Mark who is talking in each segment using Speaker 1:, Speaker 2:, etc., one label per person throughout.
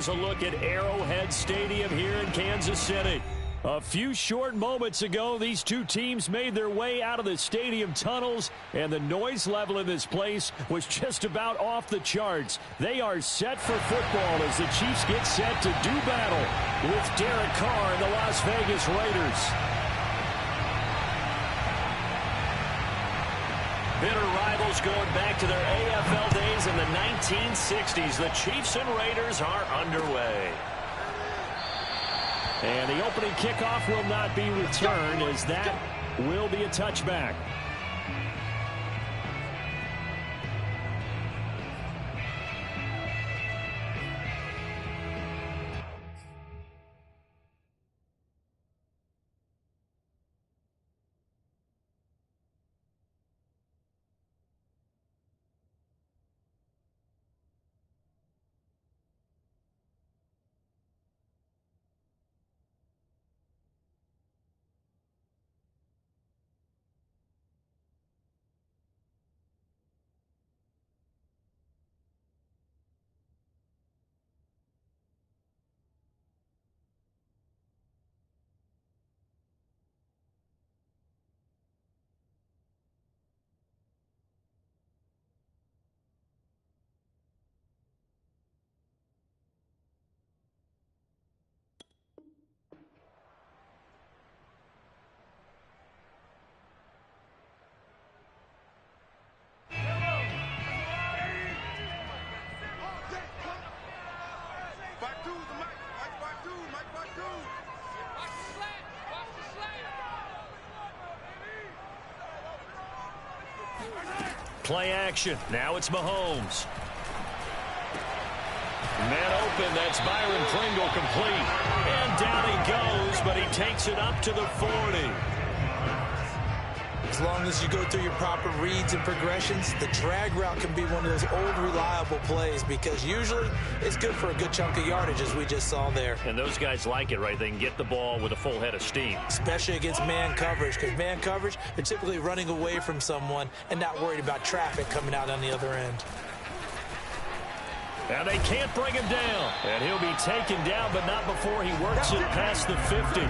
Speaker 1: Here's a look at Arrowhead Stadium here in Kansas City. A few short moments ago, these two teams made their way out of the stadium tunnels, and the noise level in this place was just about off the charts. They are set for football as the Chiefs get set to do battle with Derek Carr and the Las Vegas Raiders. Bitter rivals going back to their AFL days in the 1960s. The Chiefs and Raiders are underway. And the opening kickoff will not be returned, as that will be a touchback. Play action. Now it's Mahomes. Man open. That's Byron Pringle complete. And down he goes, but he takes it up to the 40.
Speaker 2: As long as you go through your proper reads and progressions, the drag route can be one of those old reliable plays because usually it's good for a good chunk of yardage, as we just saw there.
Speaker 1: And those guys like it, right? They can get the ball with a full head of steam.
Speaker 2: Especially against man coverage, because man coverage, they're typically running away from someone and not worried about traffic coming out on the other end.
Speaker 1: And they can't bring him down. And he'll be taken down, but not before he works it past the 50.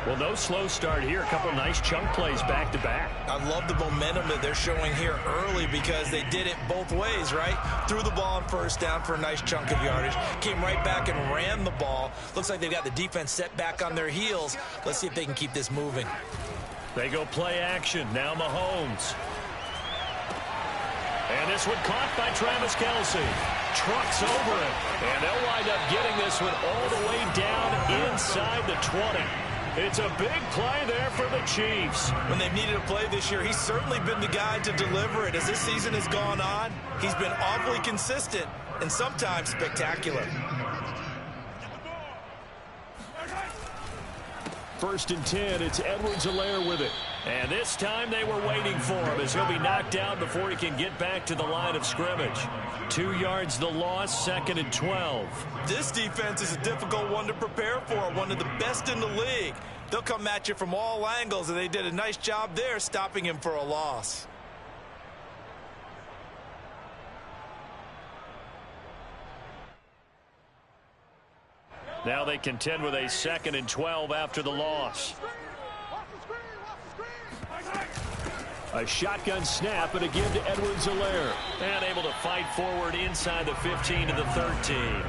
Speaker 1: Well, no slow start here. A couple nice chunk plays back-to-back.
Speaker 2: I love the momentum that they're showing here early because they did it both ways, right? Threw the ball on first down for a nice chunk of yardage. Came right back and ran the ball. Looks like they've got the defense set back on their heels. Let's see if they can keep this moving.
Speaker 1: They go play action. Now Mahomes. And this one caught by Travis Kelce. Trucks over it. And they'll wind up getting this one all the way down inside the 20. It's a big play there for the Chiefs.
Speaker 2: When they've needed a play this year, he's certainly been the guy to deliver it. As this season has gone on, he's been awfully consistent and sometimes spectacular.
Speaker 1: First and 10, it's Edwards-Helaire with it. And this time they were waiting for him as he'll be knocked down before he can get back to the line of scrimmage. 2 yards the loss, 2nd and 12.
Speaker 2: This defense is a difficult one to prepare for, one of the best in the league. They'll come at you from all angles, and they did a nice job there stopping him for a loss.
Speaker 1: Now they contend with a 2nd and 12 after the loss. A shotgun snap and a give to Edwards-Helaire. And able to fight forward inside the 15 to the 13.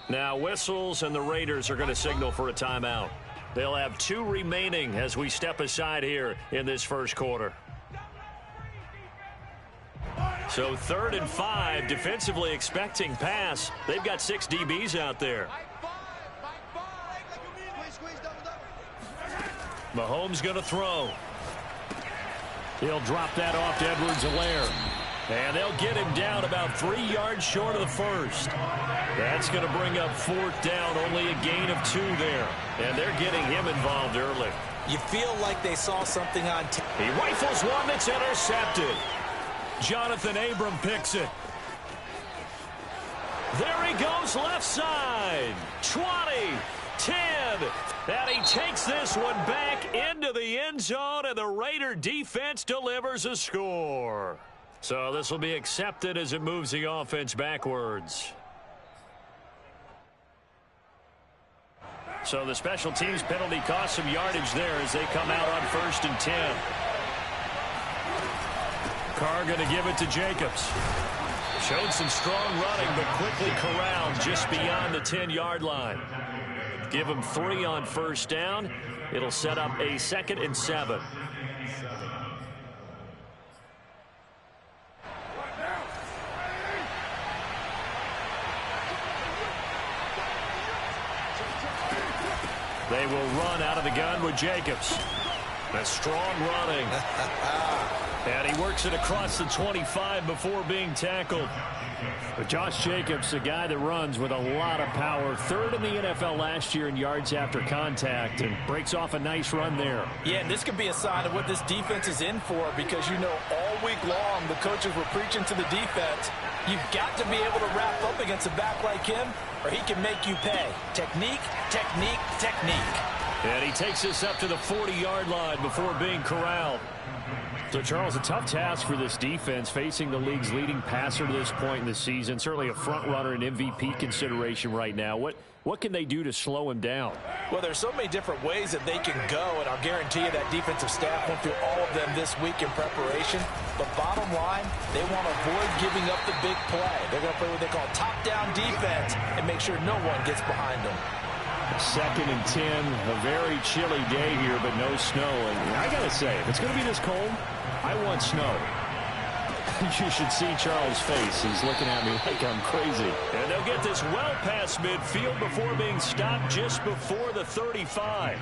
Speaker 1: Now whistles, and the Raiders are going to signal for a timeout. They'll have 2 remaining as we step aside here in this first quarter. So 3rd and 5, defensively expecting pass. They've got 6 DBs out there. Mahomes going to throw. He'll drop that off to Edwards-Helaire. And they'll get him down about 3 yards short of the first. That's going to bring up 4th down, only a gain of 2 there. And they're getting him involved early.
Speaker 2: You feel like they saw something on tape.
Speaker 1: He rifles one that's intercepted. Jonathan Abram picks it. There he goes left side. 20, 10,
Speaker 2: found it.
Speaker 1: And he takes this one back into the end zone, and the Raider defense delivers a score. So this will be accepted as it moves the offense backwards. So the special teams penalty cost some yardage there as they come out on 1st and 10. Carr going to give it to Jacobs. Showed some strong running, but quickly corralled just beyond the 10-yard line. Give him 3 on 1st down. It'll set up a 2nd and 7. They will run out of the gun with Jacobs. A strong running. And he works it across the 25 before being tackled. But Josh Jacobs, a guy that runs with a lot of power. 3rd in the NFL last year in yards after contact, and breaks off a nice run there.
Speaker 2: Yeah, and this could be a sign of what this defense is in for, because you know all week long the coaches were preaching to the defense, you've got to be able to wrap up against a back like him, or he can make you pay. Technique, technique, technique.
Speaker 1: And he takes this up to the 40-yard line before being corralled. So, Charles, a tough task for this defense, facing the league's leading passer to this point in the season. Certainly a front-runner and MVP consideration right now. What can they do to slow him down?
Speaker 2: Well, there's so many different ways that they can go, and I'll guarantee you that defensive staff went through all of them this week in preparation. But bottom line, they want to avoid giving up the big play. They're going to play what they call top-down defense and make sure no one gets behind them.
Speaker 1: 2nd and 10, a very chilly day here, but no snow. And I got to say, if it's going to be this cold, I want snow. You should see Charles' face. He's looking at me like I'm crazy. And they'll get this well past midfield before being stopped just before the 35.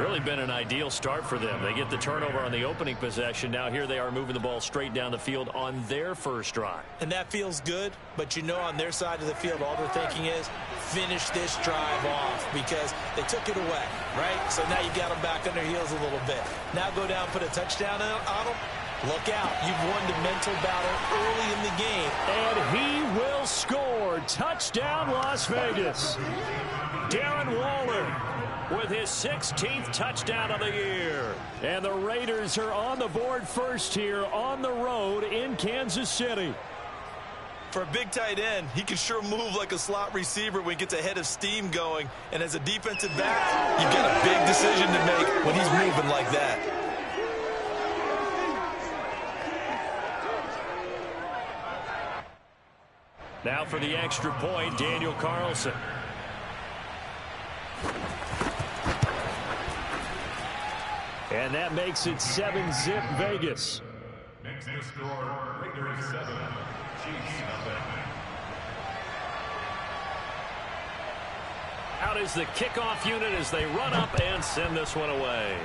Speaker 1: Really been an ideal start for them. They get the turnover on the opening possession. Now here they are moving the ball straight down the field on their first drive.
Speaker 2: And that feels good, but you know on their side of the field all they're thinking is finish this drive off, because they took it away, right? So now you got them back on their heels a little bit. Now go down, put a touchdown on them. Look out. You've won the mental battle early in the game.
Speaker 1: And he will score. Touchdown, Las Vegas. Darren Waller with his 16th touchdown of the year. And the Raiders are on the board first here on the road in Kansas City.
Speaker 2: For a big tight end, he can sure move like a slot receiver when he gets a head of steam going. And as a defensive back, you've got a big decision to make when he's moving like that.
Speaker 1: Now for the extra point, Daniel Carlson. And that makes it 7-zip Vegas.
Speaker 3: Next to score, Raiders 7, Chiefs nothing.
Speaker 1: Out is the kickoff unit as they run up and send this one away.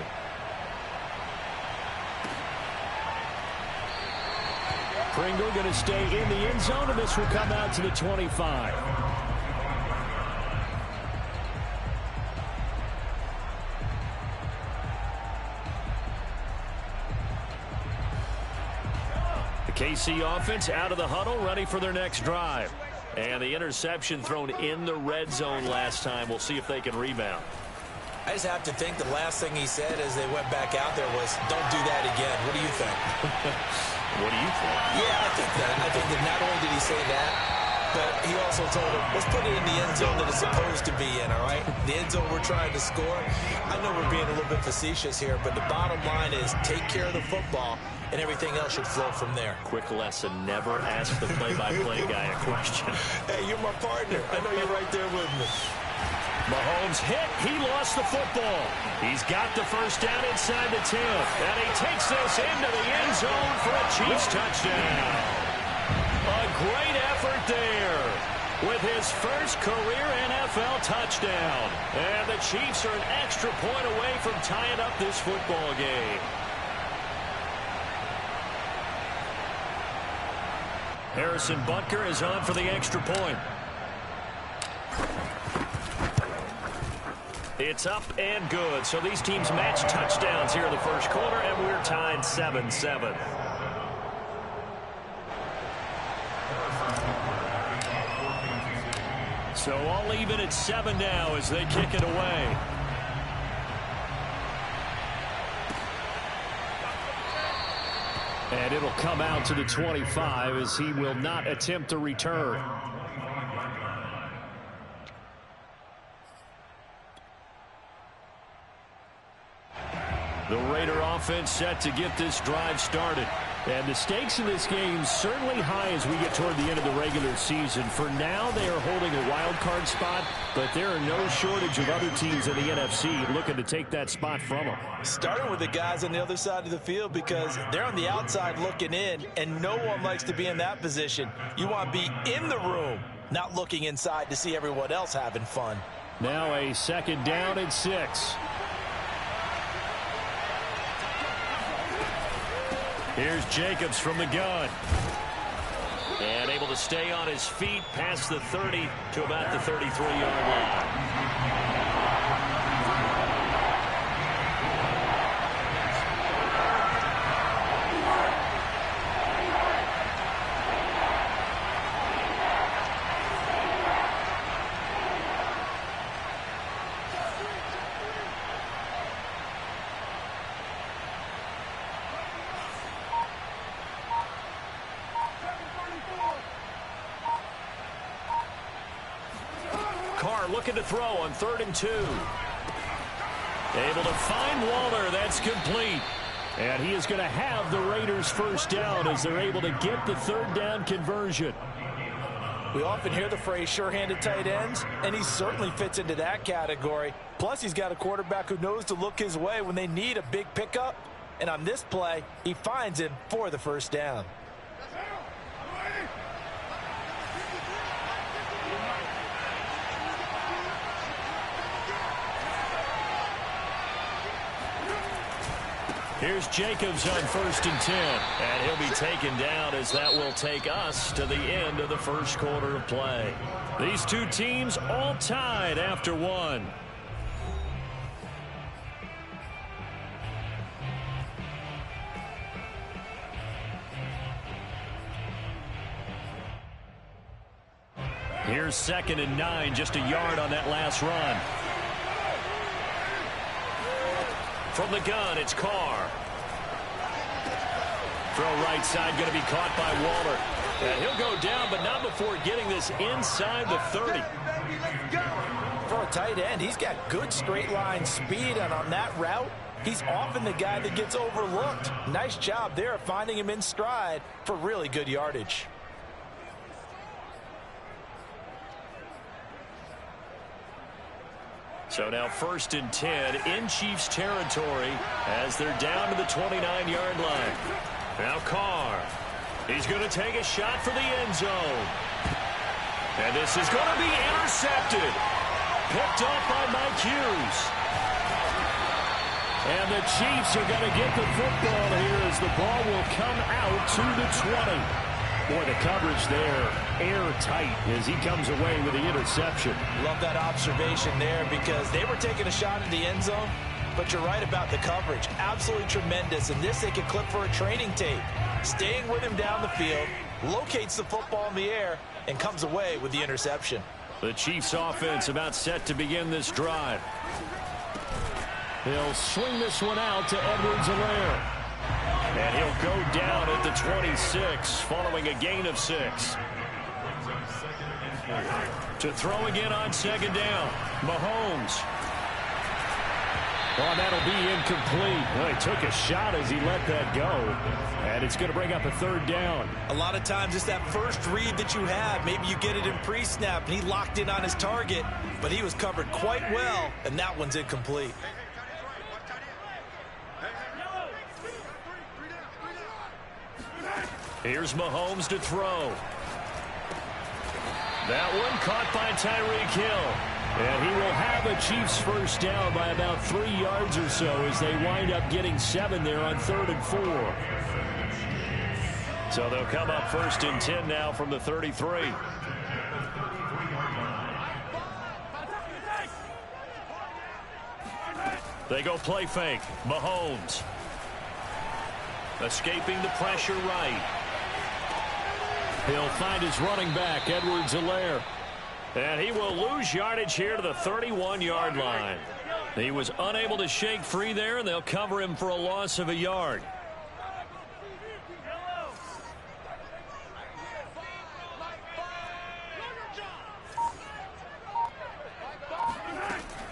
Speaker 1: Pringle going to stay in the end zone, and this will come out to the 25. The KC offense out of the huddle, ready for their next drive. And the interception thrown in the red zone last time. We'll see if they can rebound.
Speaker 2: I just have to think the last thing he said as they went back out there was, don't do that again. What do you think?
Speaker 1: What do you think?
Speaker 2: Yeah, I think that. I think that not only did he say that, but he also told him, let's put it in the end zone that it's supposed to be in, all right? The end zone we're trying to score. I know we're being a little bit facetious here, but the bottom line is take care of the football, and everything else should flow from there.
Speaker 1: Quick lesson, never ask the play-by-play guy a question.
Speaker 2: Hey, you're my partner. I know you're right there with me.
Speaker 1: Mahomes hit. He lost the football. He's got the first down inside the 10. And he takes this into the end zone for a Chiefs touchdown. A great effort there with his first career NFL touchdown. And the Chiefs are an extra point away from tying up this football game. Harrison Butker is on for the extra point. It's up and good. So these teams match touchdowns here in the first quarter, and we're tied 7-7. So all even at 7 now as they kick it away. And it'll come out to the 25 as he will not attempt to return. The Raider offense set to get this drive started. And the stakes in this game certainly high as we get toward the end of the regular season. For now, they are holding a wild card spot, but there are no shortage of other teams in the NFC looking to take that spot from them.
Speaker 2: Starting with the guys on the other side of the field because they're on the outside looking in, and no one likes to be in that position. You want to be in the room, not looking inside to see everyone else having fun.
Speaker 1: Now a second down and 6. Here's Jacobs from the gun. And able to stay on his feet past the 30 to about the 33-yard line. Looking to throw on 3rd and 2. Able to find Waller. That's complete. And he is going to have the Raiders first down as they're able to get the 3rd down conversion.
Speaker 2: We often hear the phrase sure-handed tight ends, and he certainly fits into that category. Plus, he's got a quarterback who knows to look his way when they need a big pickup. And on this play, he finds him for the first down.
Speaker 1: Here's Jacobs on 1st and 10. And he'll be taken down as that will take us to the end of the first quarter of play. These two teams all tied after 1. Here's 2nd and 9, just a yard on that last run. From the gun, it's Carr. Throw right side, going to be caught by Waller. And he'll go down, but not before getting this inside the 30.
Speaker 2: For a tight end, he's got good straight line speed, and on that route, he's often the guy that gets overlooked. Nice job there of finding him in stride for really good yardage.
Speaker 1: So now 1st and 10 in Chiefs territory as they're down to the 29-yard line. Now Carr. He's going to take a shot for the end zone. And this is going to be intercepted. Picked up by Mike Hughes. And the Chiefs are going to get the football here as the ball will come out to the 20. Boy, the coverage there, airtight as he comes away with the interception.
Speaker 2: Love that observation there because they were taking a shot at the end zone, but you're right about the coverage. Absolutely tremendous, and this they could clip for a training tape. Staying with him down the field, locates the football in the air, and comes away with the interception.
Speaker 1: The Chiefs offense about set to begin this drive. He'll swing this one out to Edwards-Helaire. And he'll go down at the 26 following a gain of 6. To throw again on 2nd down. Mahomes. Oh, that'll be incomplete. Well, he took a shot as he let that go. And it's going to bring up a 3rd down.
Speaker 2: A lot of times it's that first read that you have. Maybe you get it in pre-snap and he locked in on his target, but he was covered quite well, and that one's incomplete.
Speaker 1: Here's Mahomes to throw. That one caught by Tyreek Hill. And he will have a Chiefs first down by about 3 yards or so as they wind up getting 7 there on 3rd and 4. So they'll come up 1st and 10 now from the 33. They go play fake. Mahomes. Escaping the pressure right. He'll find his running back, Edwards-Helaire. And he will lose yardage here to the 31-yard line. He was unable to shake free there, and they'll cover him for a loss of a yard.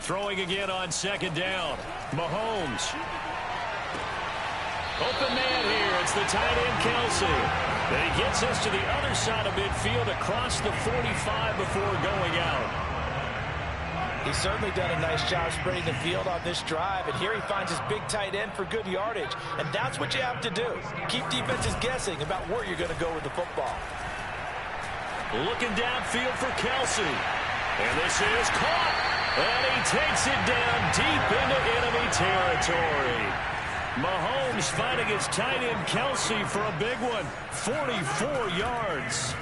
Speaker 1: Throwing again on second down. Mahomes. Open man here. It's the tight end, Kelsey. And he gets us to the other side of midfield across the 45 before going out.
Speaker 2: He's certainly done a nice job spreading the field on this drive, and here he finds his big tight end for good yardage. And that's what you have to do. Keep defenses guessing about where you're going to go with the football.
Speaker 1: Looking downfield for Kelsey. And this is caught. And he takes it down deep into enemy territory. Mahomes finding his tight end Kelsey for a big one. 44 yards.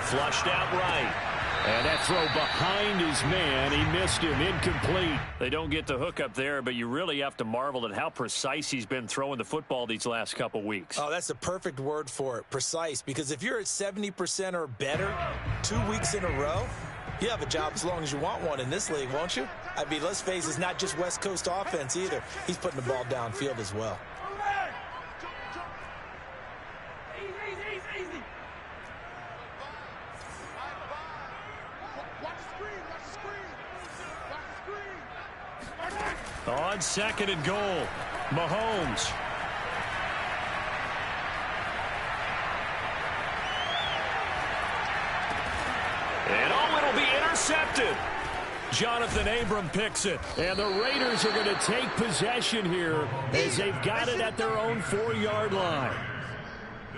Speaker 1: Flushed out right. And that throw behind his man. He missed him. Incomplete. They don't get the hook up there, but you really have to marvel at how precise he's been throwing the football these last couple weeks.
Speaker 2: Oh, that's the perfect word for it. Precise. Because if you're at 70% or better 2 weeks in a row, you have a job as long as you want one in this league, won't you? I mean, let's face it, it's not just West Coast offense either. He's putting the ball downfield as well.
Speaker 1: On second and goal, Mahomes. And it'll be intercepted. Jonathan Abram picks it. And the Raiders are going to take possession here as they've got it at their own 4-yard line.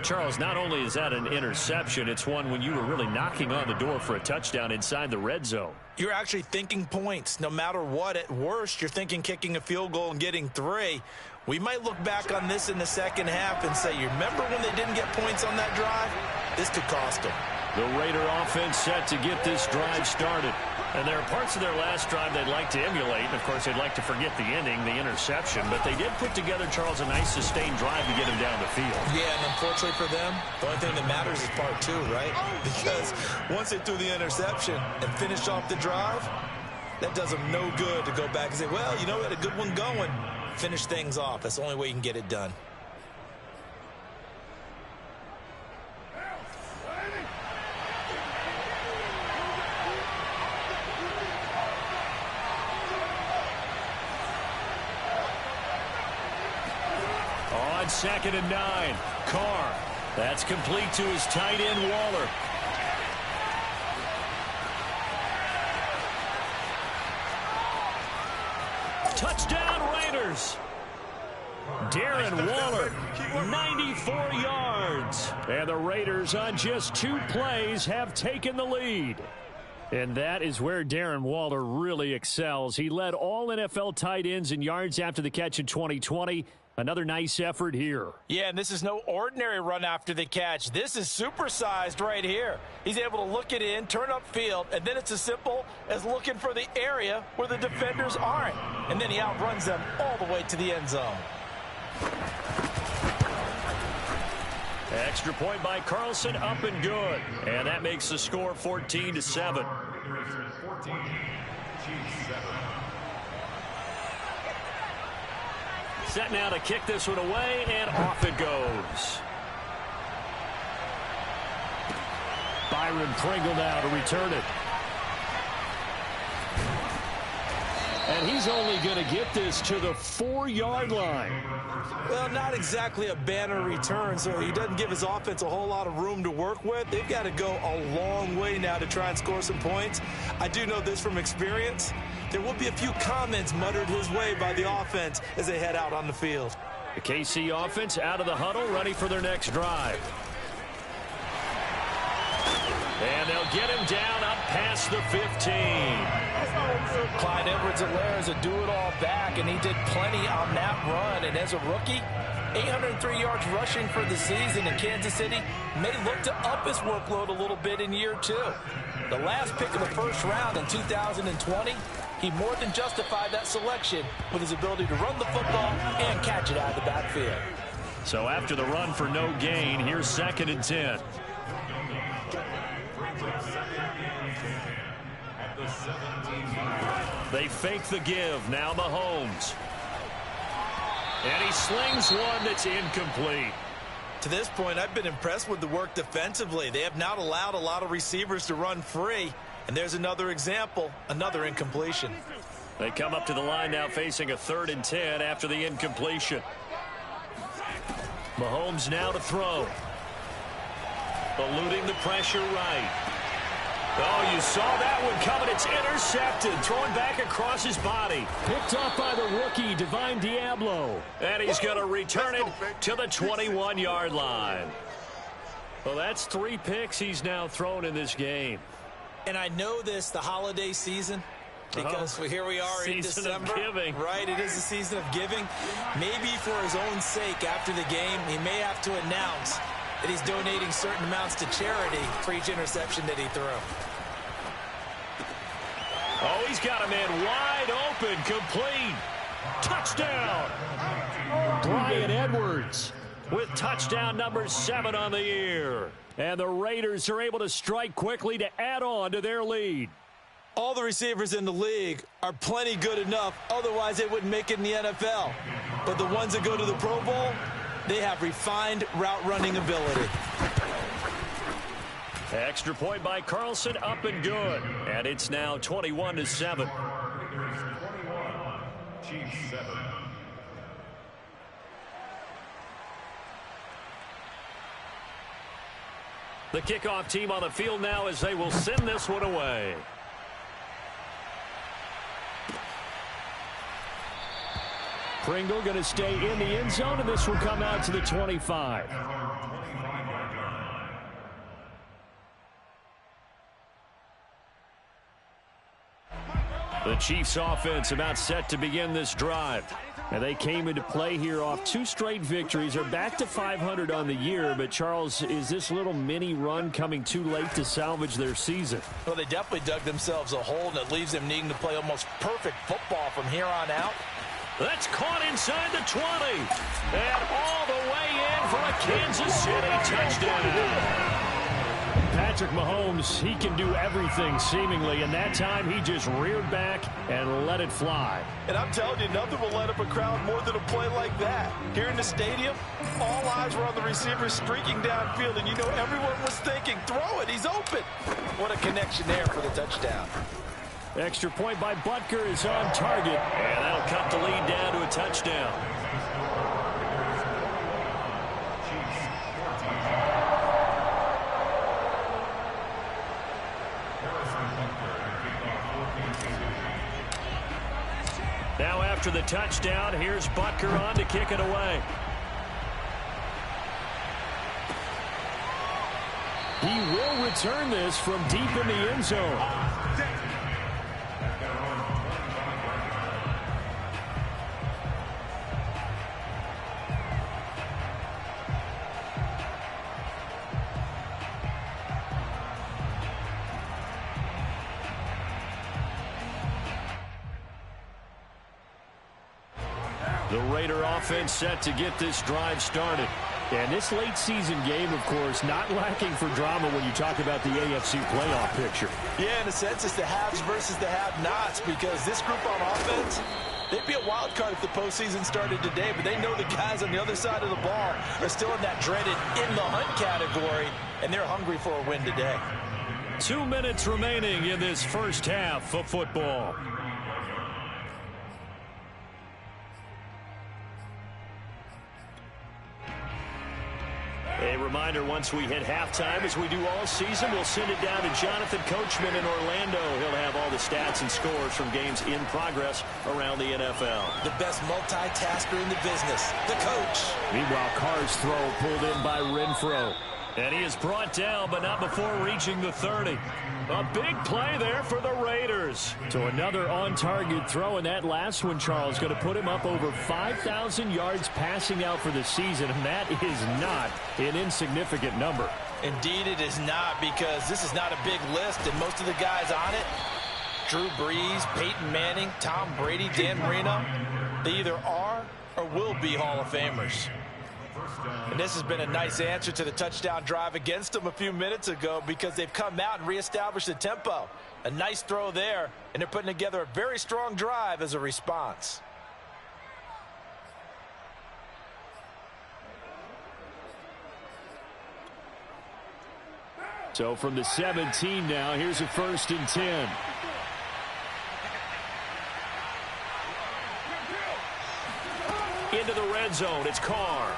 Speaker 1: Charles, not only is that an interception, it's one when you were really knocking on the door for a touchdown inside the red zone.
Speaker 2: You're actually thinking points. No matter what, at worst, you're thinking kicking a field goal and getting 3. We might look back on this in the second half and say, you remember when they didn't get points on that drive? This could cost them.
Speaker 1: The Raider offense set to get this drive started. And there are parts of their last drive they'd like to emulate. And, of course, they'd like to forget the ending, the interception. But they did put together, Charles, a nice sustained drive to get him down the field.
Speaker 2: Yeah, and unfortunately for them, the only thing that matters is part 2, right? Because once they threw the interception and finished off the drive, that does them no good to go back and say, well, you know, we had a good one going. Finish things off. That's the only way you can get it done.
Speaker 1: On second and 9, Carr. That's complete to his tight end, Waller. Touchdown, Raiders. Darren Waller, 94 yards. And the Raiders on just 2 plays have taken the lead. And that is where Darren Waller really excels. He led all NFL tight ends in yards after the catch in 2020. Another nice effort here.
Speaker 2: Yeah, and this is no ordinary run after the catch. This is supersized right here. He's able to look it in, turn upfield, and then it's as simple as looking for the area where the defenders aren't. And then he outruns them all the way to the end zone.
Speaker 1: Extra point by Carlson, up and good. And that makes the score 14-7. Set now to kick this one away, and off it goes. Byron Pringle now to return it. And he's only going to get this to the 4-yard line.
Speaker 2: Well, not exactly a banner return, so he doesn't give his offense a whole lot of room to work with. They've got to go a long way now to try and score some points. I do know this from experience. There will be a few comments muttered his way by the offense as they head out on the field.
Speaker 1: The KC offense out of the huddle, ready for their next drive. And they'll get him down up past the 15.
Speaker 2: Clyde Edwards-Helaire is a do-it-all back, and he did plenty on that run. And as a rookie, 803 yards rushing for the season in Kansas City may look to up his workload a little bit in year 2. The last pick of the first round in 2020, he more than justified that selection with his ability to run the football and catch it out of the backfield.
Speaker 1: So after the run for no gain, here's 2nd and 10. They fake the give. Now Mahomes. And he slings one that's incomplete.
Speaker 2: To this point, I've been impressed with the work defensively. They have not allowed a lot of receivers to run free. And there's another example, another incompletion.
Speaker 1: They come up to the line now facing a 3rd and 10 after the incompletion. Mahomes now to throw. Eluding the pressure right. Oh, you saw that one coming. It's intercepted. Throwing back across his body. Picked up by the rookie, Divine Diablo. And he's going to return it to the 21-yard line. Well, that's 3 picks he's now thrown in this game.
Speaker 2: And I know this, the holiday season, because here we are in December. Right, it is the season of giving. Maybe for his own sake after the game, he may have to announce that he's donating certain amounts to charity for each interception that he threw.
Speaker 1: Oh, he's got a man wide open, complete. Touchdown. Bryan Edwards with touchdown number 7 on the year. And the Raiders are able to strike quickly to add on to their lead.
Speaker 2: All the receivers in the league are plenty good enough, otherwise they wouldn't make it in the NFL. But the ones that go to the Pro Bowl, they have refined route running ability.
Speaker 1: Extra point by Carlson, up and good. And it's now 21-7.
Speaker 3: Chiefs 7.
Speaker 1: The kickoff team on the field now as they will send this one away. Pringle going to stay in the end zone, and this will come out to the 25. The Chiefs offense about set to begin this drive. And they came into play here off 2 straight victories. They're back to 500 on the year. But, Charles, is this little mini run coming too late to salvage their season?
Speaker 2: Well, they definitely dug themselves a hole, and it leaves them needing to play almost perfect football from here on out.
Speaker 1: That's caught inside the 20. And all the way in for a Kansas City touchdown. Patrick Mahomes, he can do everything seemingly, and that time he just reared back and let it fly.
Speaker 2: And I'm telling you, nothing will light up a crowd more than a play like that. Here in the stadium, all eyes were on the receiver streaking downfield, and you know everyone was thinking, throw it, he's open. What a connection there for the touchdown.
Speaker 1: Extra point by Butker is on target, and that'll cut the lead down to a touchdown. Now after the touchdown, here's Butker on to kick it away. He will return this from deep in the end zone. The Raider offense set to get this drive started. And this late season game, of course, not lacking for drama when you talk about the AFC playoff picture.
Speaker 2: Yeah, in a sense, it's the haves versus the have-nots, because this group on offense, they'd be a wild card if the postseason started today, but they know the guys on the other side of the ball are still in that dreaded in-the-hunt category, and they're hungry for a win today.
Speaker 1: 2 minutes remaining in this first half of football. A reminder, once we hit halftime, as we do all season, we'll send it down to Jonathan Coachman in Orlando. He'll have all the stats and scores from games in progress around the NFL.
Speaker 2: The best multitasker in the business, the coach.
Speaker 1: Meanwhile, Carr's throw pulled in by Renfro. And he is brought down, but not before reaching the 30. A big play there for the Raiders. So another on-target throw, and that last one, Charles, going to put him up over 5,000 yards passing out for the season, and that is not an insignificant number.
Speaker 2: Indeed it is not, because this is not a big list, and most of the guys on it, Drew Brees, Peyton Manning, Tom Brady, Dan Marino, they either are or will be Hall of Famers. And this has been a nice answer to the touchdown drive against them a few minutes ago, because they've come out and reestablished the tempo. A nice throw there, and they're putting together a very strong drive as a response.
Speaker 1: So from the 17 now, here's a 1st and 10. Into the red zone, it's Carr.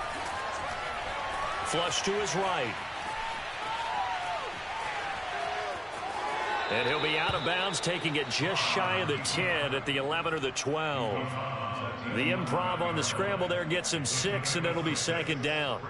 Speaker 1: Flush to his right. And he'll be out of bounds, taking it just shy of the 10 at the 11 or the 12. The improv on the scramble there gets him 6, and it'll be 2nd down.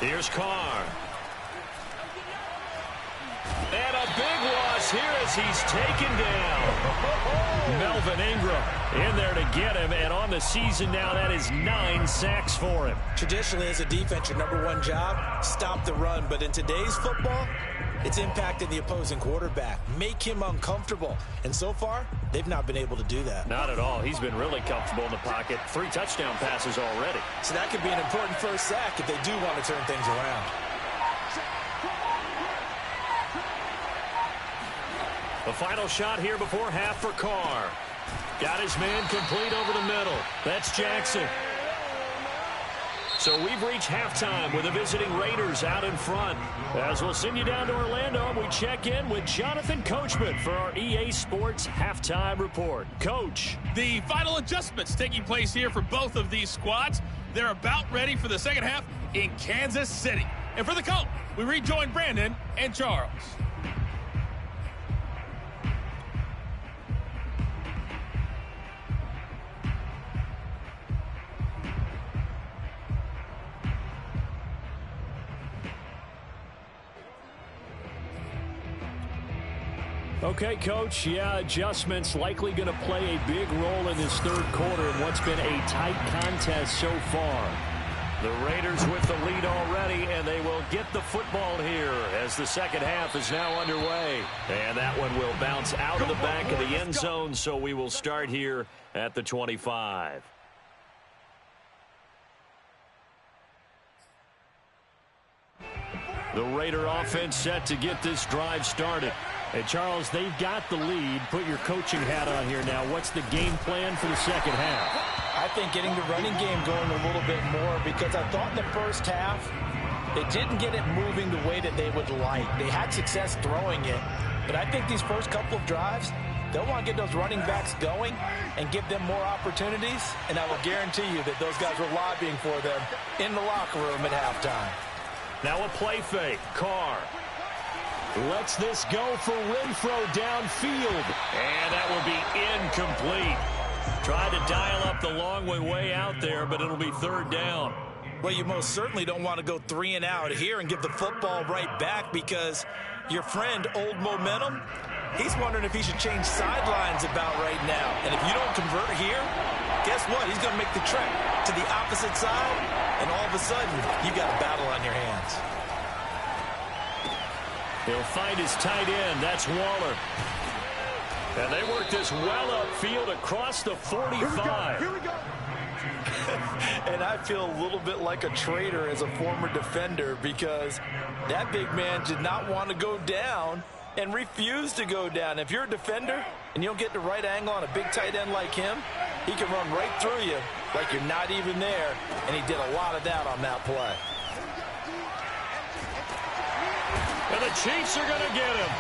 Speaker 1: Here's Carr. And a big loss here as he's taken down. Melvin Ingram in there to get him, and on the season now, that is 9 sacks for him.
Speaker 2: Traditionally, as a defense, your #1 job, stop the run. But in today's football, it's impacting the opposing quarterback. Make him uncomfortable. And so far, they've not been able to do that.
Speaker 1: Not at all. He's been really comfortable in the pocket. 3 touchdown passes already.
Speaker 2: So that could be an important first sack if they do want to turn things around.
Speaker 1: The final shot here before half for Carr. Got his man complete over the middle. That's Jackson. So we've reached halftime with the visiting Raiders out in front. As we'll send you down to Orlando, we check in with Jonathan Coachman for our EA Sports Halftime Report. Coach.
Speaker 4: The final adjustments taking place here for both of these squads. They're about ready for the second half in Kansas City. And for the call, we rejoin Brandon and Charles.
Speaker 1: Okay, Coach, adjustments likely going to play a big role in this 3rd quarter in what's been a tight contest so far. The Raiders with the lead already, and they will get the football here as the second half is now underway. And that one will bounce out of the back of the end zone, so we will start here at the 25. The Raider offense set to get this drive started. And, Charles, they've got the lead. Put your coaching hat on here now. What's the game plan for the second half?
Speaker 2: I think getting the running game going a little bit more, because I thought in the first half they didn't get it moving the way that they would like. They had success throwing it, but I think these first couple of drives, they'll want to get those running backs going and give them more opportunities, and I will guarantee you that those guys were lobbying for them in the locker room at halftime.
Speaker 1: Now a play fake. Carr lets this go for Renfro downfield. And that will be incomplete. Tried to dial up the long way out there, but it'll be 3rd down.
Speaker 2: Well, you most certainly don't want to go 3 and out here and give the football right back, because your friend, Old Momentum, he's wondering if he should change sidelines about right now. And if you don't convert here, guess what? He's going to make the trek to the opposite side, and all of a sudden, you've got a battle on your hands.
Speaker 1: He'll find his tight end. That's Waller. And they work this well upfield across the 45.
Speaker 2: Here we go. And I feel a little bit like a traitor as a former defender, because that big man did not want to go down and refused to go down. If you're a defender and you don't get the right angle on a big tight end like him, he can run right through you like you're not even there, and he did a lot of that on that play.
Speaker 1: And the Chiefs are going to get him.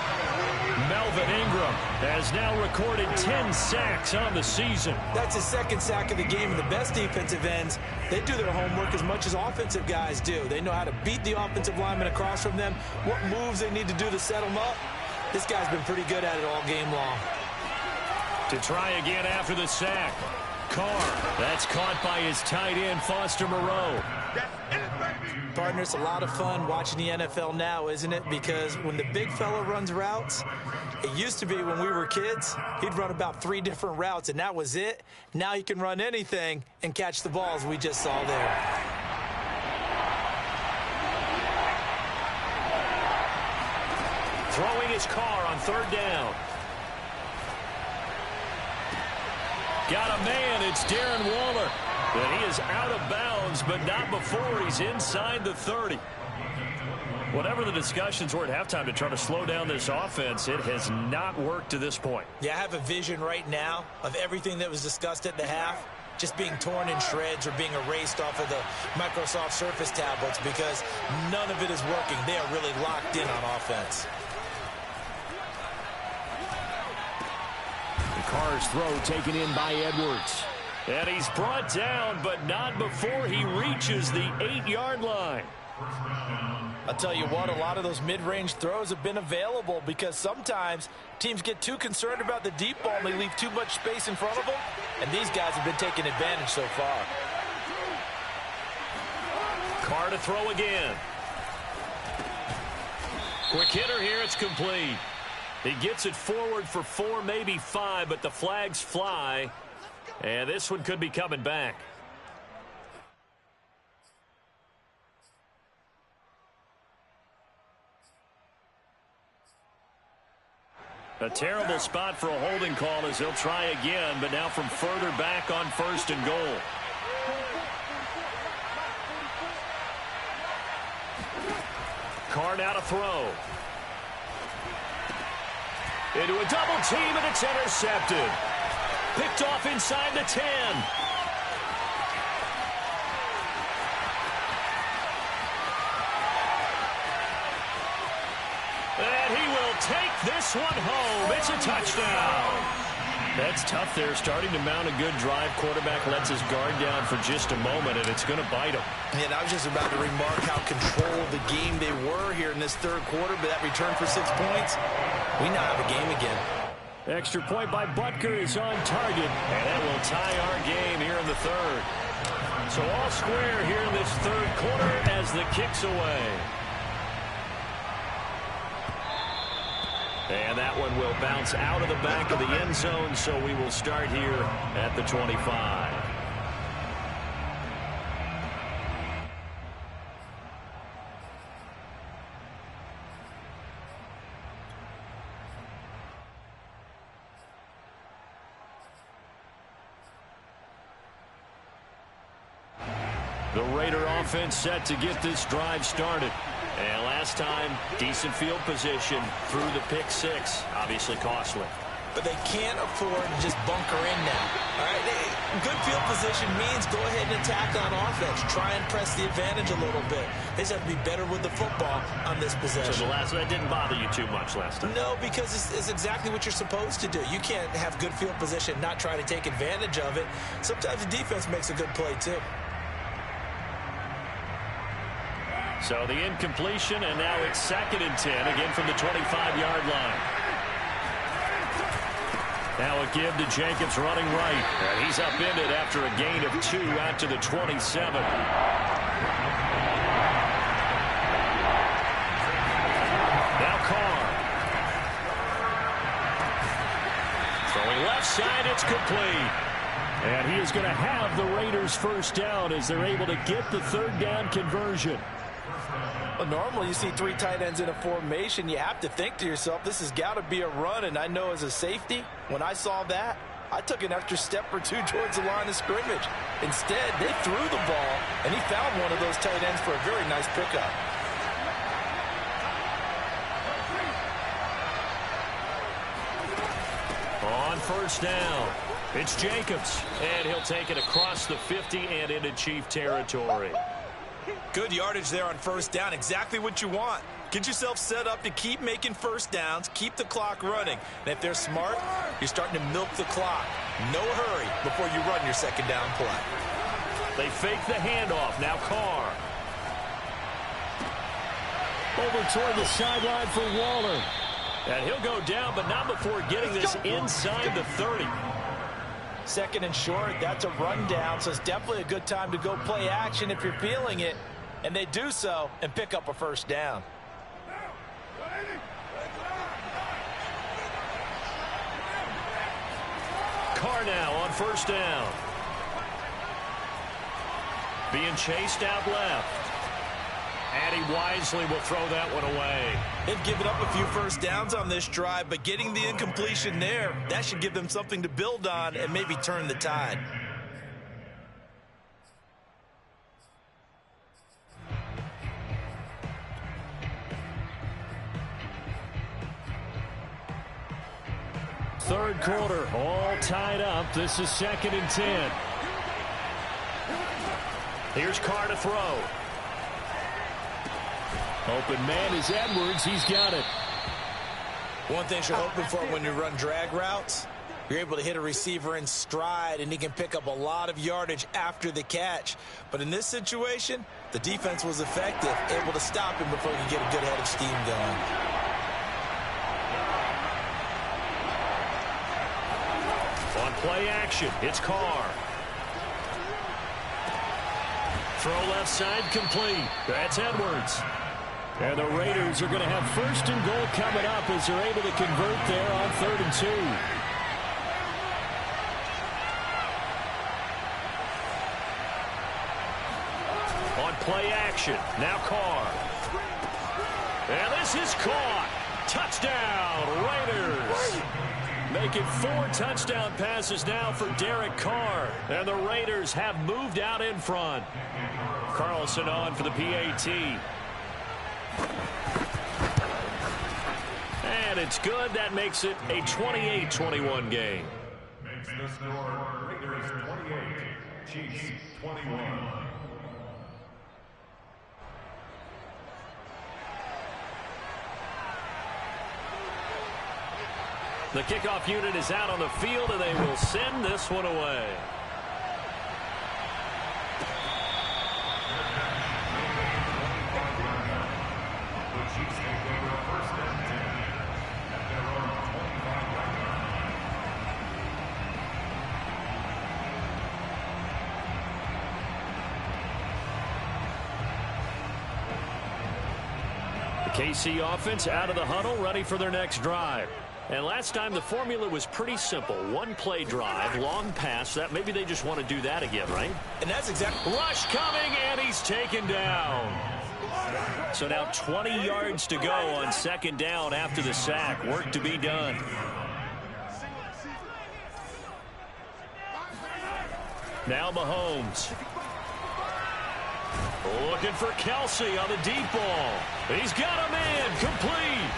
Speaker 1: Melvin Ingram has now recorded 10 sacks on the season.
Speaker 2: That's his 2nd sack of the game, and the best defensive ends, they do their homework as much as offensive guys do. They know how to beat the offensive lineman across from them, what moves they need to do to set them up. This guy's been pretty good at it all game long.
Speaker 1: To try again after the sack. Carr. That's caught by his tight end, Foster Moreau.
Speaker 2: Partner, it's a lot of fun watching the NFL now, isn't it? Because when the big fella runs routes, it used to be when we were kids, he'd run about 3 different routes, and that was it. Now he can run anything and catch the balls we just saw there.
Speaker 1: Throwing his Carr on 3rd down. Got a man, it's Darren Waller. And he is out of bounds, but not before he's inside the 30. Whatever the discussions were at halftime to try to slow down this offense, it has not worked to this point.
Speaker 2: Yeah, I have a vision right now of everything that was discussed at the half just being torn in shreds or being erased off of the Microsoft Surface tablets because none of it is working. They are really locked in on offense.
Speaker 1: Carr's throw taken in by Edwards. And he's brought down, but not before he reaches the 8-yard line.
Speaker 2: I'll tell you what, a lot of those mid-range throws have been available because sometimes teams get too concerned about the deep ball and they leave too much space in front of them. And these guys have been taking advantage so far.
Speaker 1: Carr to throw again. Quick hitter here, it's complete. He gets it forward for 4, maybe 5, but the flags fly. And this one could be coming back. A terrible spot for a holding call as he'll try again, but now from further back on 1st and goal. Carr now to throw. Into a double team, and it's intercepted. Picked off inside the 10. And he will take this one home. It's a touchdown. That's tough there, starting to mount a good drive. Quarterback lets his guard down for just a moment, and it's going to bite him.
Speaker 2: And I was just about to remark how controlled the game they were here in this 3rd quarter, but that return for 6 points, we now have a game again.
Speaker 1: Extra point by Butker is on target, and that will tie our game here in the 3rd. So all square here in this 3rd quarter as the kick's away. And that one will bounce out of the back of the end zone, so we will start here at the 25. The Raider offense set to get this drive started. And last time, decent field position through the pick 6. Obviously costly.
Speaker 2: But they can't afford to just bunker in now. All right, good field position means go ahead and attack on offense. Try and press the advantage a little bit. They just have to be better with the football on this possession.
Speaker 1: So that didn't bother you too much last time?
Speaker 2: No, because it's exactly what you're supposed to do. You can't have good field position and not try to take advantage of it. Sometimes the defense makes a good play, too.
Speaker 1: So the incompletion, and now it's 2nd and 10, again from the 25-yard line. Now a give to Jacobs running right. And he's upended after a gain of 2 out to the 27. Now Carr. Throwing left side, it's complete. And he is going to have the Raiders' 1st down as they're able to get the 3rd down conversion.
Speaker 2: Well, normally you see 3 tight ends in a formation. You have to think to yourself, this has got to be a run. And I know as a safety, when I saw that, I took an extra step or 2 towards the line of scrimmage. Instead, they threw the ball, and he found one of those tight ends for a very nice pickup.
Speaker 1: On 1st down, it's Jacobs. And he'll take it across the 50 and into Chief territory.
Speaker 2: Good yardage there on 1st down. Exactly what you want. Get yourself set up to keep making 1st downs, keep the clock running. And if they're smart, you're starting to milk the clock. No hurry before you run your 2nd down play.
Speaker 1: They fake the handoff. Now Carr. Over toward the sideline for Waller. And he'll go down, but not before getting this inside the 30.
Speaker 2: 2nd and short, that's a rundown, so it's definitely a good time to go play action if you're feeling it. And they do so and pick up a 1st down.
Speaker 1: Carr now on 1st down. Being chased out left. And he wisely will throw that one away.
Speaker 2: They've given up a few 1st downs on this drive, but getting the incompletion there, that should give them something to build on and maybe turn the tide.
Speaker 1: Third quarter, all tied up. This is 2nd and 10. Here's Carr to throw. Open man is Edwards. He's got it.
Speaker 2: One thing you're hoping for when you run drag routes, you're able to hit a receiver in stride, and he can pick up a lot of yardage after the catch. But in this situation, the defense was effective, able to stop him before he could get a good head of steam going.
Speaker 1: On play action, it's Carr. Throw left side complete. That's Edwards. And the Raiders are going to have 1st and goal coming up as they're able to convert there on 3rd and 2. On play action, now Carr. And this is caught. Touchdown, Raiders. Making 4 touchdown passes now for Derek Carr. And the Raiders have moved out in front. Carlson on for the PAT. And it's good. That makes it a 28-21 game.
Speaker 3: Makes the score Raiders 28, Chiefs 21.
Speaker 1: The kickoff unit is out on the field, and they will send this one away. The KC offense out of the huddle, ready for their next drive. And last time the formula was pretty simple. 1-play drive, long pass. That maybe they just want to do that again, right?
Speaker 2: And that's exactly.
Speaker 1: Rush coming, and he's taken down. So now 20 yards to go on 2nd down after the sack. Work to be done. Now Mahomes. Looking for Kelsey on the deep ball. He's got him in, complete.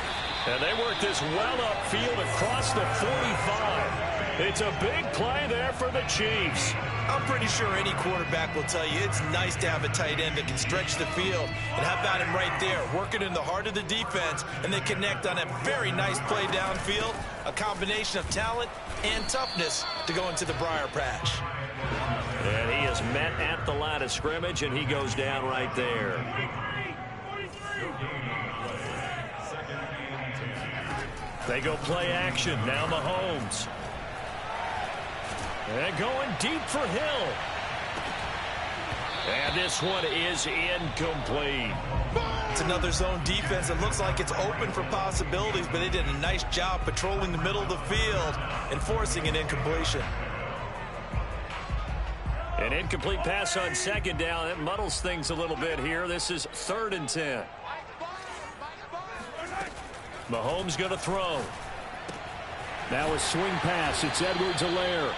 Speaker 1: And they work this well upfield across the 45. It's a big play there for the Chiefs.
Speaker 2: I'm pretty sure any quarterback will tell you it's nice to have a tight end that can stretch the field. And how about him right there, working in the heart of the defense, and they connect on a very nice play downfield, a combination of talent and toughness to go into the briar patch.
Speaker 1: And he is met at the line of scrimmage, and he goes down right there. They go play action. Now Mahomes. And going deep for Hill. And this one is incomplete.
Speaker 2: It's another zone defense. It looks like it's open for possibilities, but they did a nice job patrolling the middle of the field and forcing an incompletion.
Speaker 1: An incomplete pass on 2nd down. That muddles things a little bit here. This is 3rd and 10. Mahomes going to throw. Now a swing pass. It's Edwards-Helaire.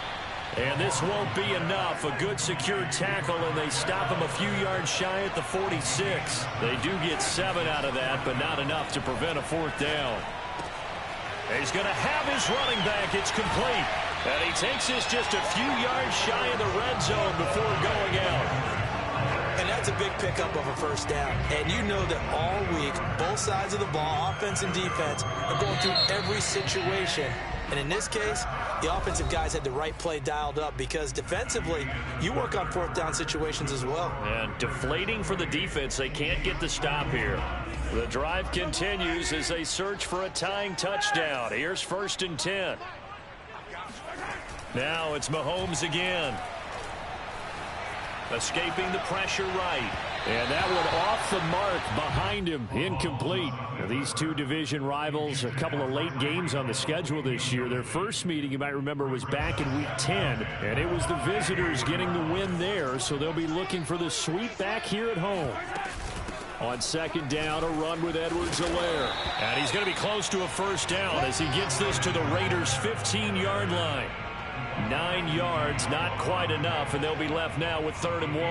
Speaker 1: And this won't be enough. A good secure tackle, and they stop him a few yards shy at the 46. They do get 7 out of that, but not enough to prevent a 4th down. He's going to have his running back. It's complete. And he takes this just a few yards shy of the red zone before going out.
Speaker 2: And that's a big pickup of a 1st down. And you know that all week, both sides of the ball, offense and defense, are going through every situation. And in this case, the offensive guys had the right play dialed up because defensively, you work on 4th down situations as well.
Speaker 1: And deflating for the defense. They can't get the stop here. The drive continues as they search for a tying touchdown. Here's 1st and 10. Now it's Mahomes again. Escaping the pressure right. And that one off the mark behind him. Incomplete. Now, these two division rivals, a couple of late games on the schedule this year. Their first meeting, you might remember, was back in Week 10. And it was the visitors getting the win there. So they'll be looking for the sweep back here at home. On second down, a run with Edwards-Helaire. And he's going to be close to a first down as he gets this to the Raiders' 15-yard line. 9 yards, not quite enough, and they'll be left now with 3rd and 1.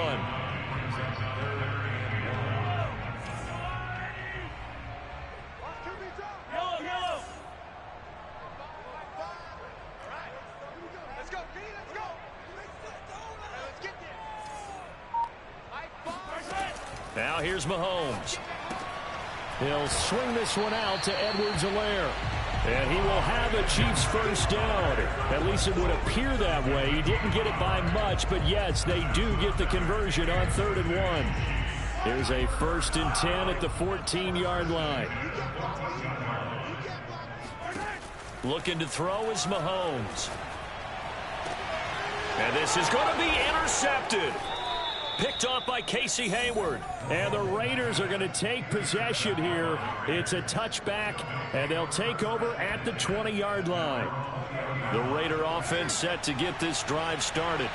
Speaker 1: Now here's Mahomes. He'll swing this one out to Edwards-Helaire. And he will have a Chiefs first down. At least it would appear that way. He didn't get it by much, but yes, they do get the conversion on 3rd and 1. Here's a 1st and 10 at the 14-yard line. Looking to throw is Mahomes. And this is going to be intercepted. Picked off by Casey Hayward. And the Raiders are going to take possession here. It's a touchback, and they'll take over at the 20-yard line. The Raider offense set to get this drive started.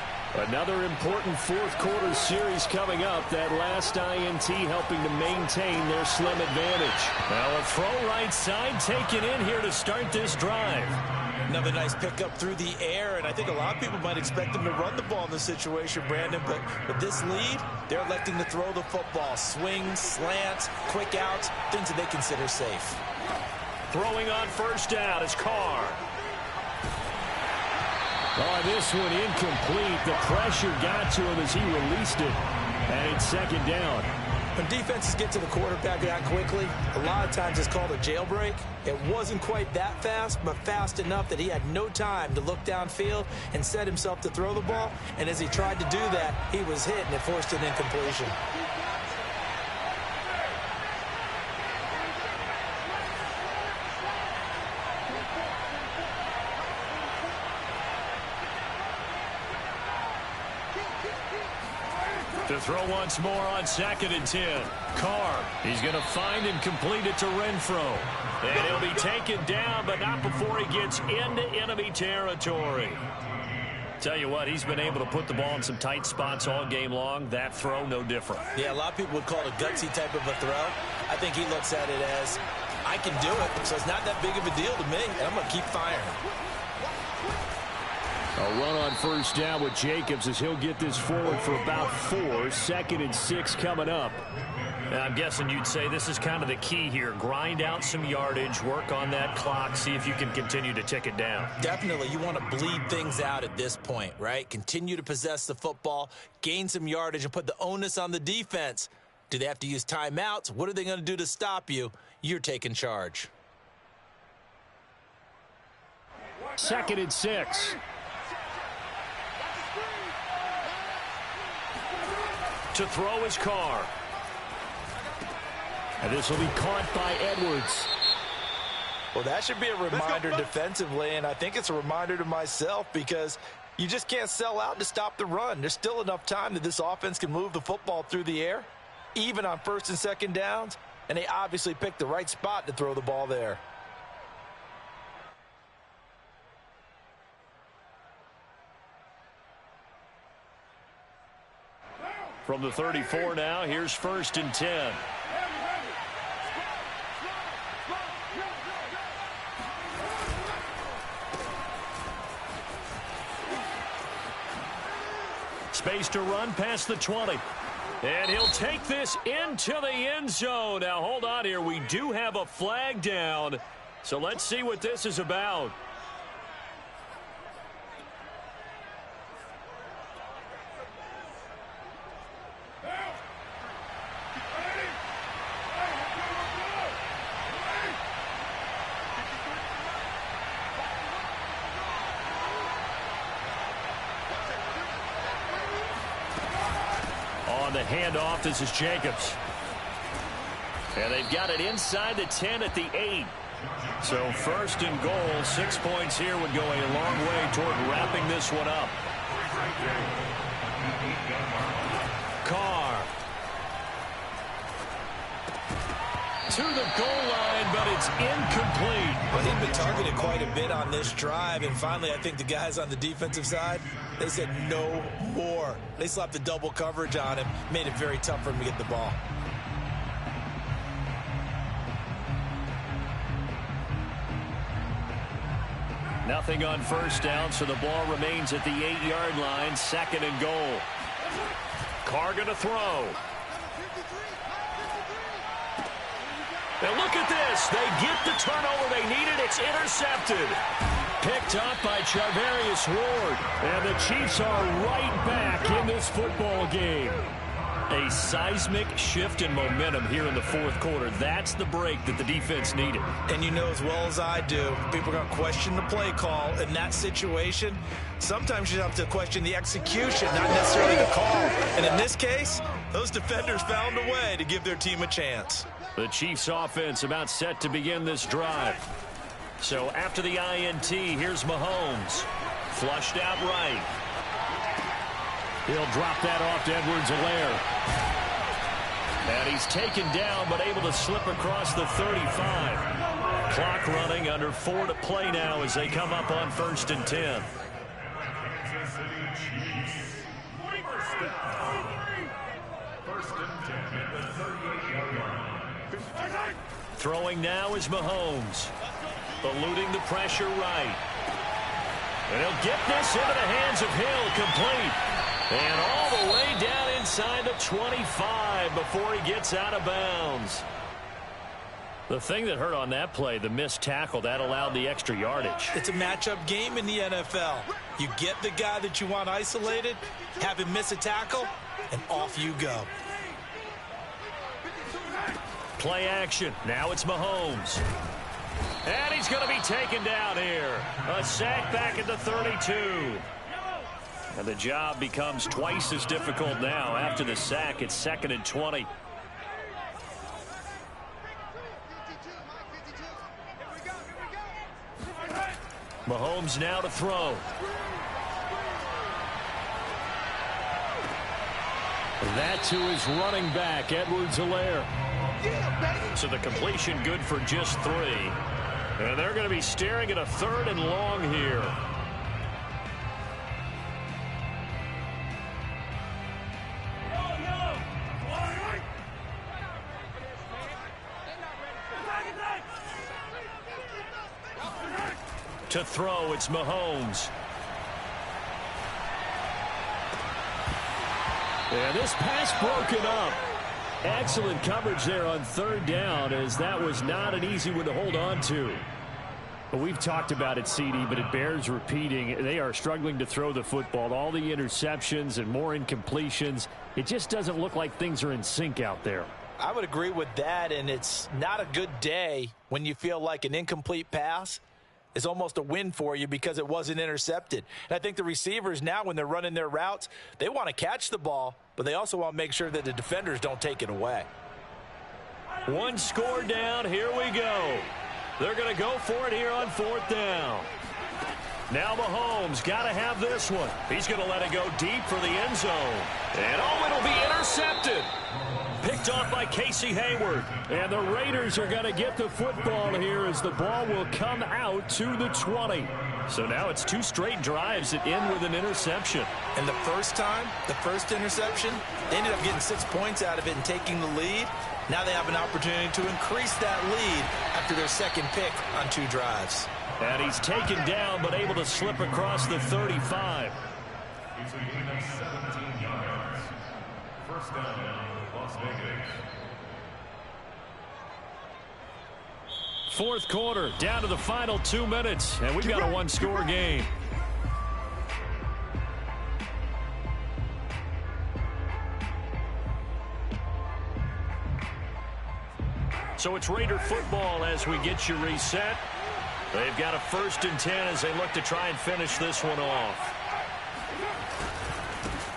Speaker 1: Another important fourth-quarter series coming up. That last INT helping to maintain their slim advantage. Now a throw right side taken in here to start this drive.
Speaker 2: Another nice pickup through the air, and I think a lot of people might expect them to run the ball in this situation, Brandon, but with this lead, they're electing to throw the football. Swings, slants, quick outs, things that they consider safe.
Speaker 1: Throwing on first down is Carr. Oh, this one incomplete. The pressure got to him as he released it, and it's 2nd down.
Speaker 2: When defenses get to the quarterback that quickly, a lot of times it's called a jailbreak. It wasn't quite that fast, but fast enough that he had no time to look downfield and set himself to throw the ball. And as he tried to do that, he was hit, and it forced an incompletion.
Speaker 1: To throw once more on 2nd and 10. Carr, he's going to find and complete it to Renfro. And he'll be taken down, but not before he gets into enemy territory. Tell you what, he's been able to put the ball in some tight spots all game long. That throw, no different.
Speaker 2: Yeah, a lot of people would call it a gutsy type of a throw. I think he looks at it as, I can do it, so it's not that big of a deal to me, and I'm going to keep firing.
Speaker 1: A run on first down with Jacobs as he'll get this forward for about 4. 2nd and 6 coming up. And I'm guessing you'd say this is kind of the key here. Grind out some yardage, work on that clock, see if you can continue to tick it down.
Speaker 2: Definitely. You want to bleed things out at this point, right? Continue to possess the football, gain some yardage, and put the onus on the defense. Do they have to use timeouts? What are they going to do to stop you? You're taking charge.
Speaker 1: 2nd and 6. To throw is Carr. And this will be caught by Edwards.
Speaker 2: Well, that should be a reminder defensively, and I think it's a reminder to myself because you just can't sell out to stop the run. There's still enough time that this offense can move the football through the air, even on 1st and 2nd downs, and they obviously picked the right spot to throw the ball there.
Speaker 1: From the 34 now, here's 1st and 10. Space to run past the 20. And he'll take this into the end zone. Now, hold on here. We do have a flag down. So let's see what this is about. On the handoff, this is Jacobs. And they've got it inside the 10 at the 8. So first and goal, 6 points here would go a long way toward wrapping this one up. Carr. To the goal line, but it's incomplete.
Speaker 2: Well, he'd been targeted quite a bit on this drive, and finally I think the guys on the defensive side, they said no more. They slapped the double coverage on him, made it very tough for him to get the ball.
Speaker 1: Nothing on first down, so the ball remains at the 8-yard line, 2nd and goal. Carr going to throw. And look at this. They get the turnover they needed. It's intercepted. Picked up by Charvarius Ward. And the Chiefs are right back in this football game. A seismic shift in momentum here in the 4th quarter. That's the break that the defense needed.
Speaker 2: And you know as well as I do, people are going to question the play call in that situation. Sometimes you have to question the execution, not necessarily the call. And in this case, those defenders found a way to give their team a chance.
Speaker 1: The Chiefs offense about set to begin this drive. So after the INT, here's Mahomes. Flushed out right. He'll drop that off to Edwards-Helaire. And he's taken down, but able to slip across the 35. Clock running, under 4 to play now as they come up on 1st and 10. Throwing now is Mahomes. Eluding the pressure right. And he'll get this into the hands of Hill, complete. And all the way down inside the 25 before he gets out of bounds. The thing that hurt on that play, the missed tackle, that allowed the extra yardage.
Speaker 2: It's a matchup game in the NFL. You get the guy that you want isolated, have him miss a tackle, and off you go.
Speaker 1: Play action. Now it's Mahomes. And he's going to be taken down here. A sack back at the 32. And the job becomes twice as difficult now. After the sack, it's 2nd and 20. Mahomes now to throw. That to his running back, Edwards-Helaire. So the completion good for just 3. And they're going to be staring at a 3rd and long here. To throw, it's Mahomes. And this pass broken up. Excellent coverage there on 3rd down, as that was not an easy one to hold on to. But we've talked about it, CD, but it bears repeating. They are struggling to throw the football. All the interceptions and more incompletions. It just doesn't look like things are in sync out there.
Speaker 2: I would agree with that, and it's not a good day when you feel like an incomplete pass is almost a win for you because it wasn't intercepted. And I think the receivers now, when they're running their routes, they want to catch the ball, but they also want to make sure that the defenders don't take it away.
Speaker 1: 1 score down. Here we go. They're going to go for it here on 4th down. Now Mahomes got to have this one. He's going to let it go deep for the end zone. And it'll be intercepted. Picked off by Casey Hayward. And the Raiders are going to get the football here as the ball will come out to the 20. So now it's 2 straight drives that end with an interception.
Speaker 2: And the first time, the first interception, they ended up getting 6 points out of it and taking the lead. Now they have an opportunity to increase that lead after their 2nd pick on 2 drives.
Speaker 1: And he's taken down but able to slip across the 35.
Speaker 3: He's a gain of 17 yards. First down, Las Vegas.
Speaker 1: 4th quarter, down to the final 2 minutes, and we've got a 1-score game. So it's Raider football as we get you reset. They've got a 1st and 10 as they look to try and finish this one off.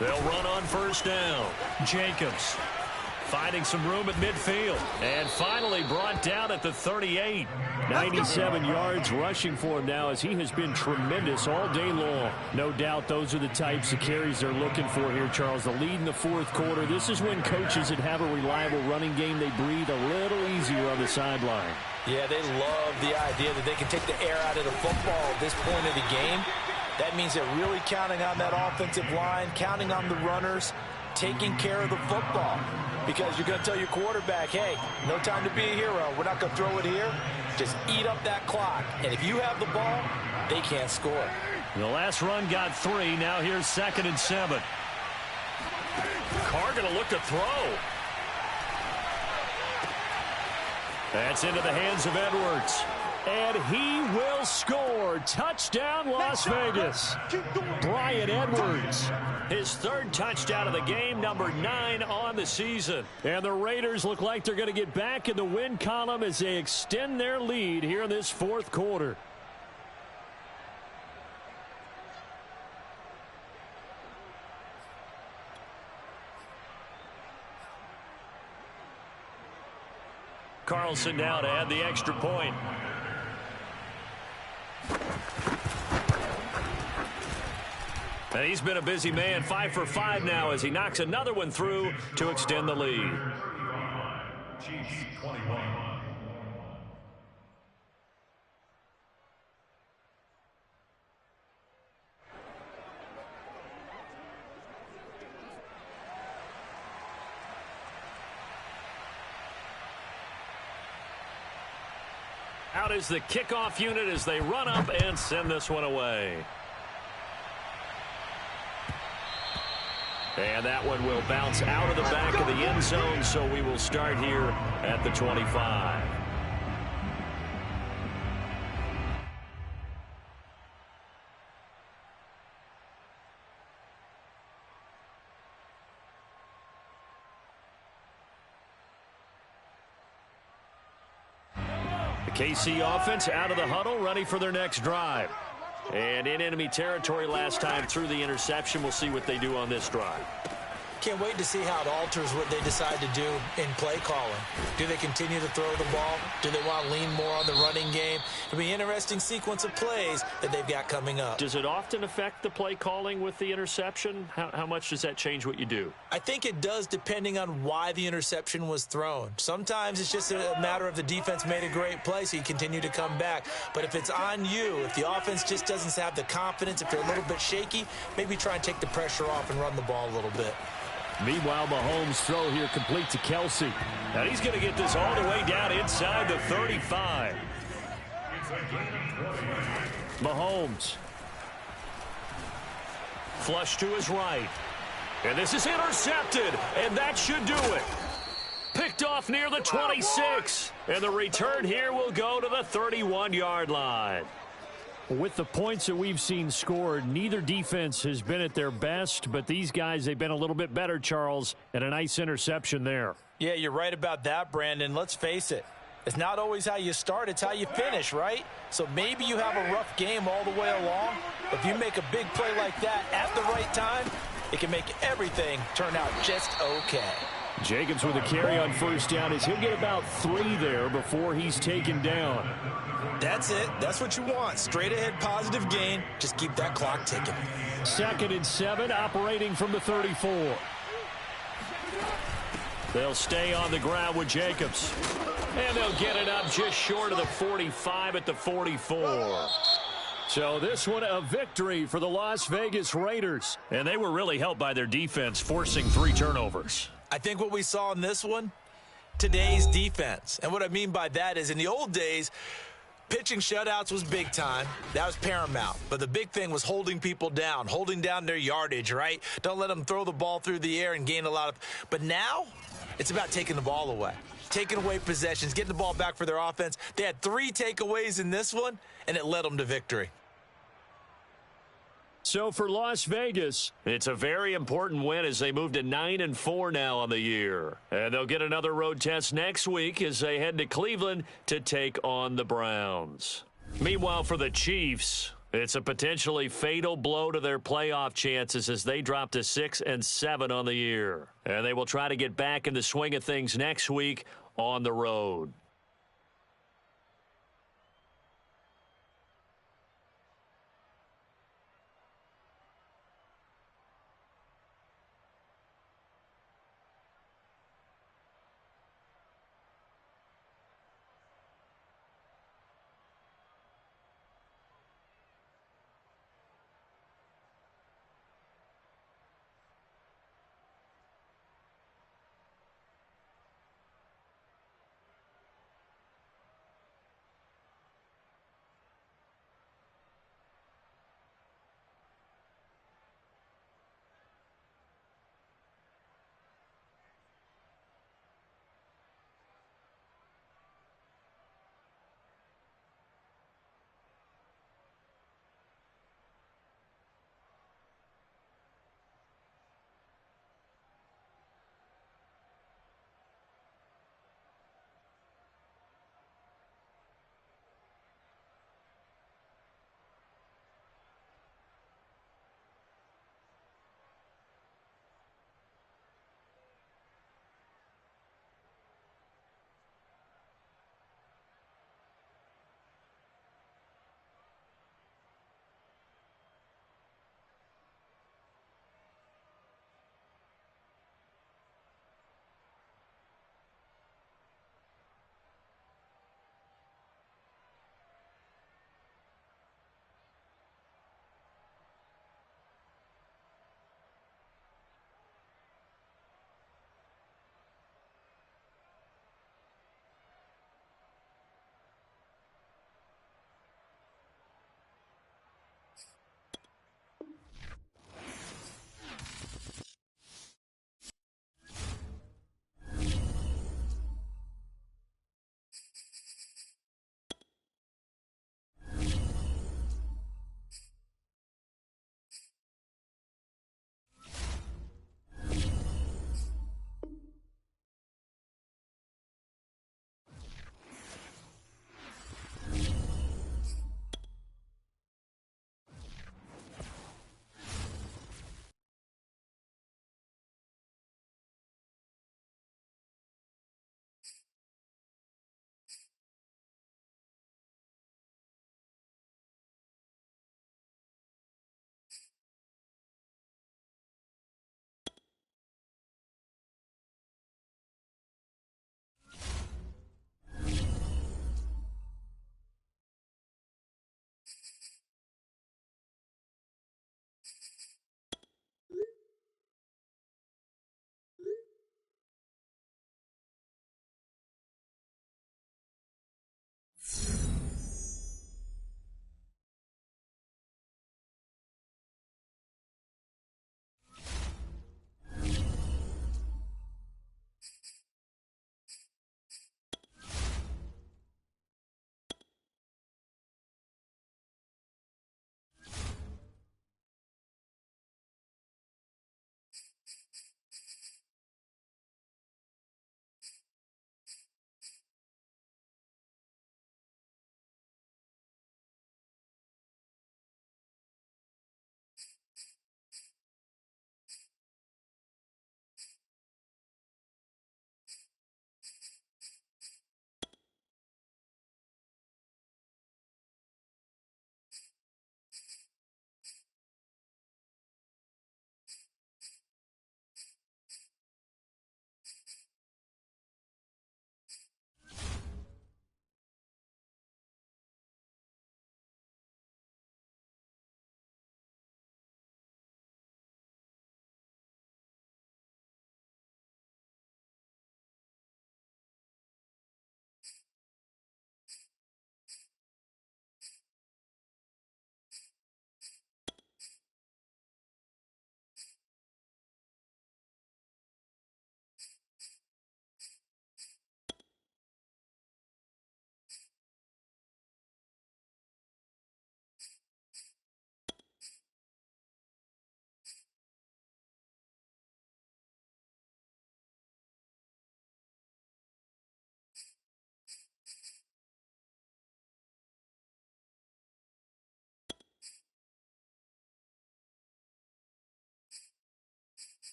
Speaker 1: They'll run on 1st down. Jacobs Finding some room at midfield. And finally brought down at the 38. 97 yards rushing for him now as he has been tremendous all day long. No doubt those are the types of carries they're looking for here, Charles. The lead in the fourth quarter. This is when coaches that have a reliable running game, they breathe a little easier on the sideline.
Speaker 2: Yeah, they love the idea that they can take the air out of the football at this point of the game. That means they're really counting on that offensive line, counting on the runners, taking care of the football. Because you're going to tell your quarterback, hey, no time to be a hero. We're not going to throw it here. Just eat up that clock. And if you have the ball, they can't score.
Speaker 1: The last run got 3. Now here's 2nd and 7. Carr going to look to throw. That's into the hands of Edwards. And he will score. Touchdown, Las Vegas. Bryan Edwards. His 3rd touchdown of the game, number 9 on the season. And the Raiders look like they're going to get back in the win column as they extend their lead here in this fourth quarter. Carlson now to add the extra point. And he's been a busy man, 5 for 5 now as he knocks another one through to extend the lead.
Speaker 3: Chiefs 21.
Speaker 1: Out is the kickoff unit as they run up and send this one away. And that one will bounce out of the back of the end zone, so we will start here at the 25. The KC offense out of the huddle, ready for their next drive. And in enemy territory last time through the interception. We'll see what they do on this drive.
Speaker 2: Can't wait to see how it alters what they decide to do in play calling. Do they continue to throw the ball? Do they want to lean more on the running game? It'll be an interesting sequence of plays that they've got coming up.
Speaker 1: Does it often affect the play calling with the interception? How much does that change what you do?
Speaker 2: I think it does depending on why the interception was thrown. Sometimes it's just a matter of the defense made a great play, so you continue to come back. But if it's on you, if the offense just doesn't have the confidence, if they're a little bit shaky, maybe try and take the pressure off and run the ball a little bit.
Speaker 1: Meanwhile, Mahomes' throw here complete to Kelsey. And he's going to get this all the way down inside the 35. Mahomes. Flush to his right. And this is intercepted. And that should do it. Picked off near the 26. And the return here will go to the 31-yard line. With the points that we've seen scored, neither defense has been at their best, but these guys, they've been a little bit better, Charles, and a nice interception there.
Speaker 2: Yeah, you're right about that, Brandon. Let's face it. It's not always how you start, it's how you finish, right? So maybe you have a rough game all the way along, but if you make a big play like that at the right time, it can make everything turn out just okay.
Speaker 1: Jacobs with a carry on first down as he'll get about 3 there before he's taken down.
Speaker 2: That's it. That's what you want. Straight ahead positive gain. Just keep that clock ticking.
Speaker 1: 2nd and 7, operating from the 34. They'll stay on the ground with Jacobs. And they'll get it up just short of the 45 at the 44. So this one a victory for the Las Vegas Raiders. And they were really helped by their defense, forcing 3 turnovers.
Speaker 2: I think what we saw in this one, today's defense. And what I mean by that is in the old days, pitching shutouts was big time. That was paramount. But the big thing was holding people down, holding down their yardage, right? Don't let them throw the ball through the air and gain a lot of. But now it's about taking the ball away, taking away possessions, getting the ball back for their offense. They had 3 takeaways in this one, and it led them to victory.
Speaker 1: So for Las Vegas, it's a very important win as they move to 9-4 now on the year. And they'll get another road test next week as they head to Cleveland to take on the Browns. Meanwhile, for the Chiefs, It's a potentially fatal blow to their playoff chances as they drop to 6-7 on the year. And they will try to get back in the swing of things next week on the road.